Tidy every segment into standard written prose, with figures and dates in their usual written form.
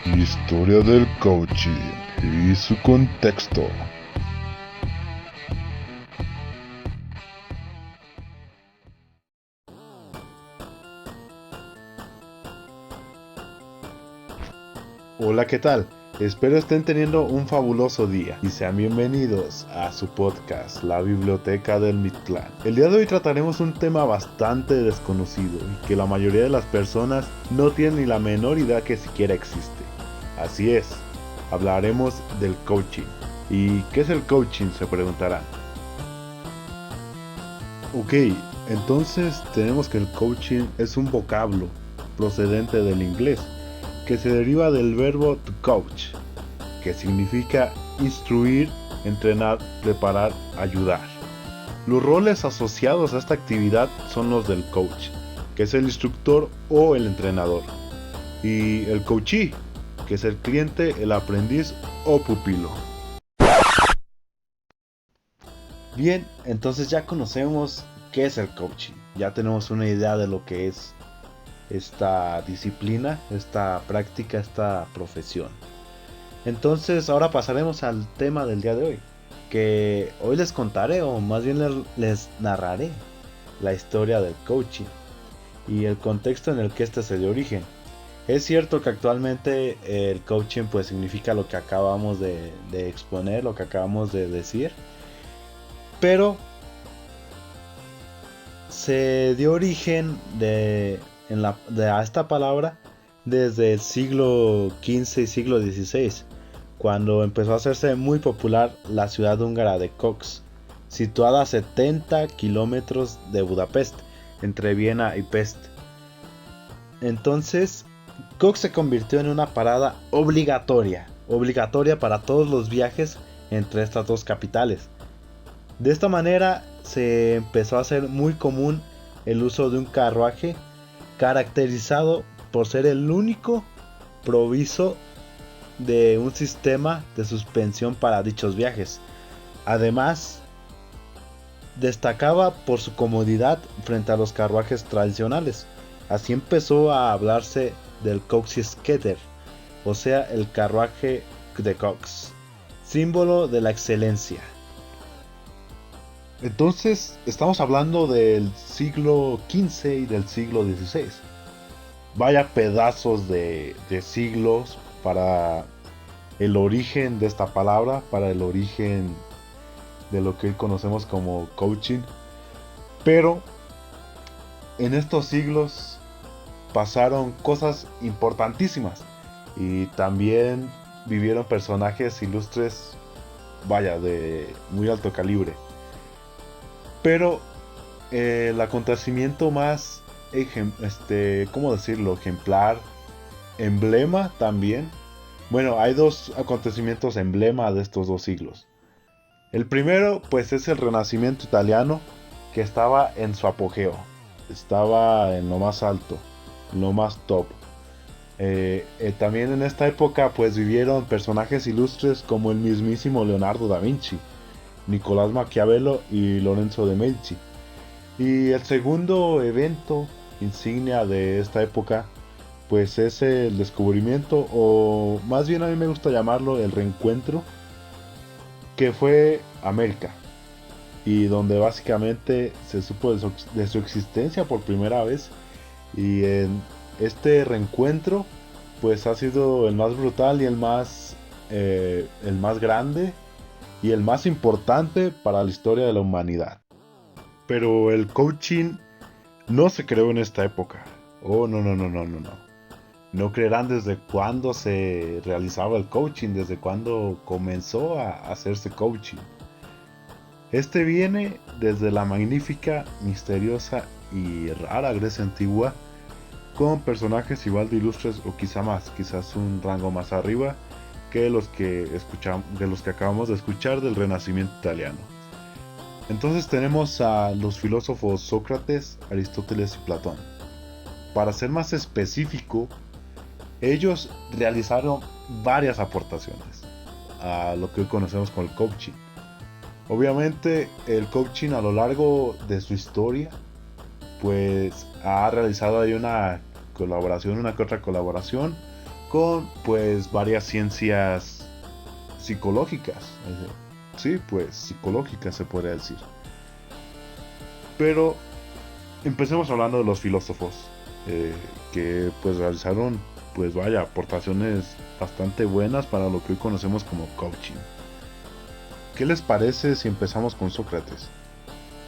Historia del coaching y su contexto. Hola, ¿qué tal? Espero estén teniendo un fabuloso día y sean bienvenidos a su podcast, La Biblioteca del Mictlán. El día de hoy trataremos un tema bastante desconocido y que la mayoría de las personas no tienen ni la menor idea que siquiera existe. Así es, hablaremos del coaching. ¿Y qué es el coaching?, se preguntarán. Ok, entonces tenemos que el coaching es un vocablo procedente del inglés que se deriva del verbo to coach, que significa instruir, entrenar, preparar, ayudar. Los roles asociados a esta actividad son los del coach, que es el instructor o el entrenador, y el coachee, que es el cliente, el aprendiz o pupilo. Bien, entonces ya conocemos qué es el coaching, ya tenemos una idea de lo que es esta disciplina, esta práctica, esta profesión. Entonces ahora pasaremos al tema del día de hoy, que hoy les contaré o más bien les narraré la historia del coaching y el contexto en el que este se dio origen. Es cierto que actualmente el coaching pues significa lo que acabamos de exponer, lo que acabamos de decir, pero se dio origen a esta palabra desde el siglo XV y siglo XVI, cuando empezó a hacerse muy popular la ciudad húngara de Kocs, situada a 70 kilómetros de Budapest, entre Viena y Pest. Entonces, Kocs se convirtió en una parada obligatoria para todos los viajes entre estas dos capitales. De esta manera se empezó a hacer muy común el uso de un carruaje caracterizado por ser el único proviso de un sistema de suspensión para dichos viajes. Además, destacaba por su comodidad frente a los carruajes tradicionales. Así empezó a hablarse del Coxsketer, o sea, el carruaje de Cox, símbolo de la excelencia. Entonces, estamos hablando del siglo XV y del siglo XVI. Vaya pedazos de siglos para el origen de esta palabra, para el origen de lo que hoy conocemos como coaching. Pero en estos siglos pasaron cosas importantísimas y también vivieron personajes ilustres, vaya, de muy alto calibre. Pero el acontecimiento más, ¿cómo decirlo? Ejemplar, emblema también. Bueno, hay dos acontecimientos emblema de estos dos siglos. El primero, pues, es el Renacimiento italiano, que estaba en su apogeo. Estaba en lo más alto, en lo más top. También en esta época, pues, vivieron personajes ilustres como el mismísimo Leonardo da Vinci, Nicolás Maquiavelo y Lorenzo de Medici. Y el segundo evento insignia de esta época, pues es el descubrimiento, o más bien a mí me gusta llamarlo el reencuentro, que fue América, y donde básicamente se supo de su existencia por primera vez. Y en este reencuentro, pues ha sido el más brutal y el más grande y el más importante para la historia de la humanidad. Pero el coaching no se creó en esta época. Oh, no, no, no, no, no, no. No creerán desde cuándo se realizaba el coaching, desde cuándo comenzó a hacerse coaching. Este viene desde la magnífica, misteriosa y rara Grecia antigua, con personajes igual de ilustres o quizá más, quizás un rango más arriba que de los que acabamos de escuchar del Renacimiento italiano. Entonces tenemos a los filósofos Sócrates, Aristóteles y Platón. Para ser más específico, ellos realizaron varias aportaciones a lo que hoy conocemos como el coaching. Obviamente el coaching a lo largo de su historia pues ha realizado ahí una que otra colaboración con pues varias ciencias psicológicas. Sí, pues psicológicas se podría decir. Pero empecemos hablando de los filósofos que pues realizaron pues vaya aportaciones bastante buenas para lo que hoy conocemos como coaching. ¿Qué les parece si empezamos con Sócrates?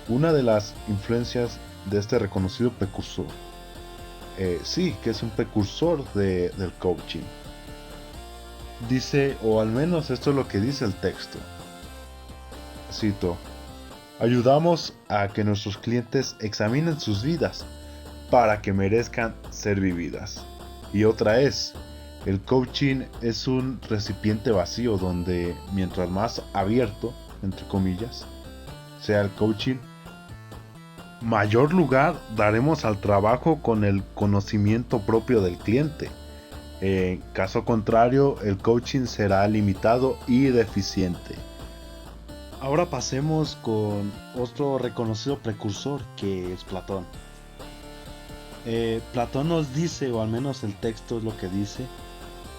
Una de las influencias de este reconocido precursor. Sí, que es un precursor del coaching. Dice, o al menos esto es lo que dice el texto. Cito: ayudamos a que nuestros clientes examinen sus vidas para que merezcan ser vividas. Y otra es, el coaching es un recipiente vacío donde mientras más abierto, entre comillas, sea el coaching, mayor lugar daremos al trabajo con el conocimiento propio del cliente. En caso contrario, el coaching será limitado y deficiente. Ahora pasemos con otro reconocido precursor que es Platón. Platón nos dice, o al menos el texto es lo que dice,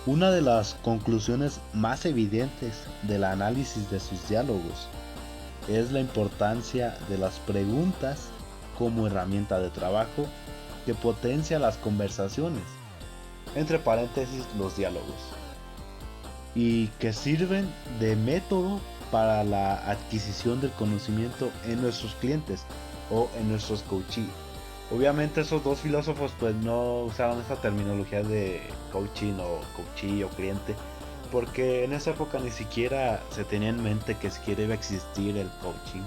una de las conclusiones más evidentes del análisis de sus diálogos es la importancia de las preguntas como herramienta de trabajo que potencia las conversaciones, entre paréntesis los diálogos, y que sirven de método para la adquisición del conocimiento en nuestros clientes o en nuestros coachees. Obviamente esos dos filósofos pues no usaron esa terminología de coaching o coachee o cliente, porque en esa época ni siquiera se tenía en mente que siquiera iba a existir el coaching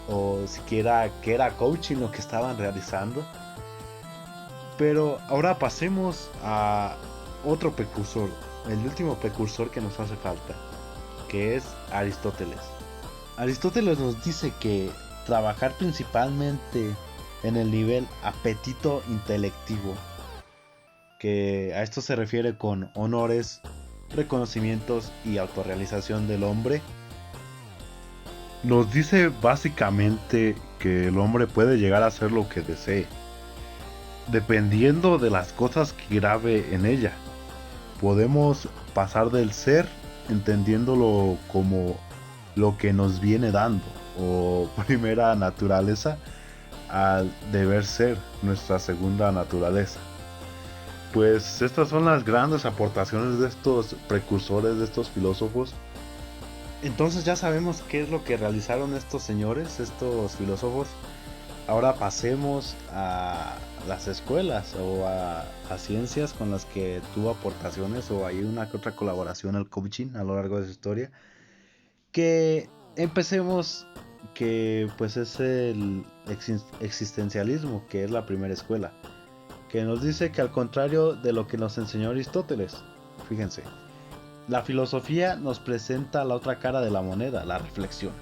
o siquiera que era coaching lo que estaban realizando. Pero ahora pasemos a otro precursor, el último precursor que nos hace falta, que es Aristóteles. Aristóteles nos dice que trabajar principalmente en el nivel apetito intelectivo, que a esto se refiere con honores, reconocimientos y autorrealización del hombre, nos dice básicamente que el hombre puede llegar a hacer lo que desee, dependiendo de las cosas que grabe en ella. Podemos pasar del ser, entendiéndolo como lo que nos viene dando, o primera naturaleza, al deber ser, nuestra segunda naturaleza. Pues estas son las grandes aportaciones de estos precursores, de estos filósofos. Entonces ya sabemos qué es lo que realizaron estos señores, estos filósofos. Ahora pasemos a las escuelas o a ciencias con las que tuvo aportaciones o hay una que otra colaboración al coaching a lo largo de su historia. Que empecemos, que pues es el existencialismo, que es la primera escuela, que nos dice que al contrario de lo que nos enseñó Aristóteles, fíjense, la filosofía nos presenta la otra cara de la moneda, la reflexión.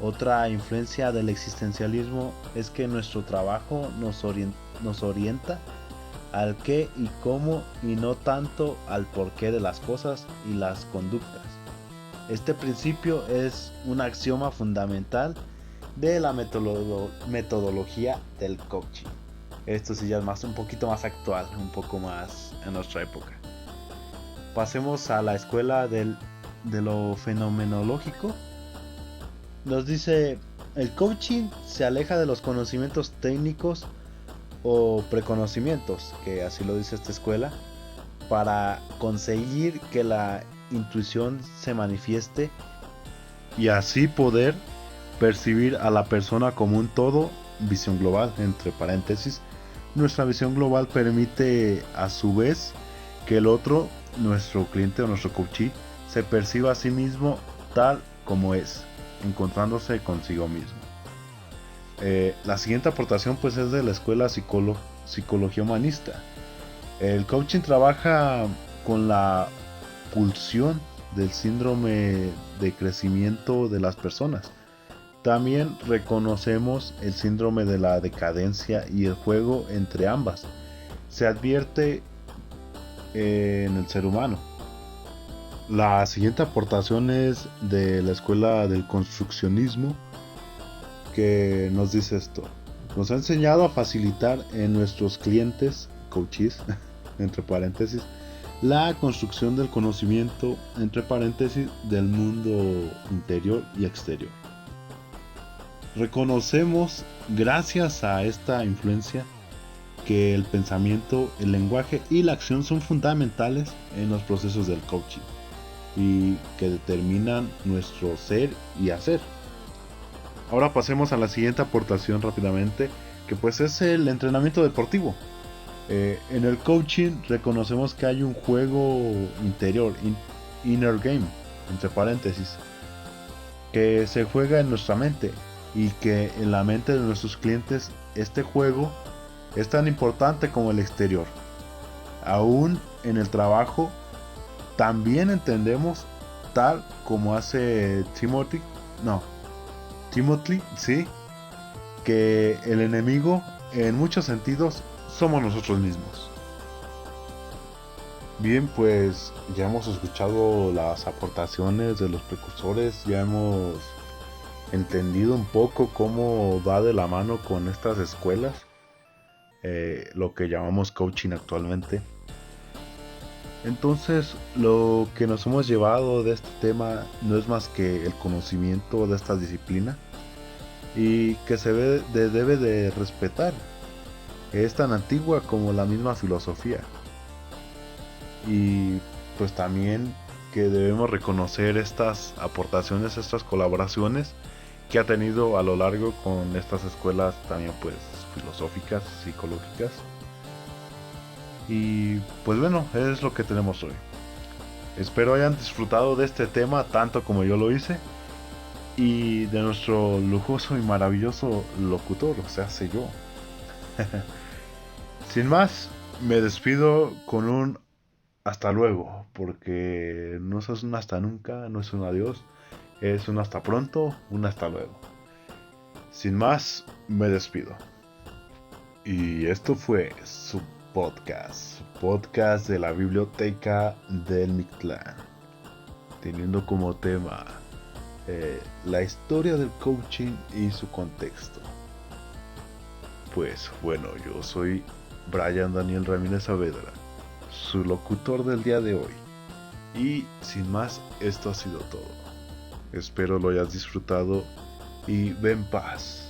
Otra influencia del existencialismo es que nuestro trabajo nos orienta al qué y cómo y no tanto al porqué de las cosas y las conductas. Este principio es un axioma fundamental de la metodología del coaching. Esto sí ya es un poquito más actual, un poco más en nuestra época. Pasemos a la escuela de lo fenomenológico. Nos dice, el coaching se aleja de los conocimientos técnicos o preconocimientos, que así lo dice esta escuela, para conseguir que la intuición se manifieste y así poder percibir a la persona como un todo, visión global, entre paréntesis. Nuestra visión global permite a su vez que el otro, nuestro cliente o nuestro coachee, se perciba a sí mismo tal como es, encontrándose consigo mismo. La siguiente aportación pues es de la escuela psicología humanista. El coaching trabaja con la pulsión del síndrome de crecimiento de las personas. También reconocemos el síndrome de la decadencia y el juego entre ambas. Se advierte en el ser humano. La siguiente aportación es de la escuela del construccionismo, que nos dice esto. Nos ha enseñado a facilitar en nuestros clientes, coaches, entre paréntesis, la construcción del conocimiento, entre paréntesis, del mundo interior y exterior. Reconocemos, gracias a esta influencia, que el pensamiento, el lenguaje y la acción son fundamentales en los procesos del coaching y que determinan nuestro ser y hacer. Ahora pasemos a la siguiente aportación rápidamente, que pues es el entrenamiento deportivo. En el coaching reconocemos que hay un juego interior, inner game, entre paréntesis, que se juega en nuestra mente y que en la mente de nuestros clientes este juego es tan importante como el exterior. Aún en el trabajo también entendemos, tal como hace Timothy, sí, que el enemigo en muchos sentidos somos nosotros mismos. Bien, pues ya hemos escuchado las aportaciones de los precursores, ya hemos entendido un poco cómo va de la mano con estas escuelas, lo que llamamos coaching actualmente. Entonces, lo que nos hemos llevado de este tema no es más que el conocimiento de esta disciplina y que se debe de respetar. Es tan antigua como la misma filosofía. Y pues también que debemos reconocer estas aportaciones, estas colaboraciones que ha tenido a lo largo con estas escuelas también pues filosóficas, psicológicas. Y pues bueno, es lo que tenemos hoy. Espero hayan disfrutado de este tema tanto como yo lo hice y de nuestro lujoso y maravilloso locutor, o sea, sé yo. Sin más, me despido con un hasta luego, porque no es un hasta nunca, no es un adiós, es un hasta pronto, un hasta luego. Sin más, me despido. Y esto fue su podcast de la biblioteca del Mictlán, teniendo como tema la historia del coaching y su contexto. Pues bueno, yo soy Brian Daniel Ramírez Saavedra, su locutor del día de hoy. Y sin más, esto ha sido todo. Espero lo hayas disfrutado y ve en paz.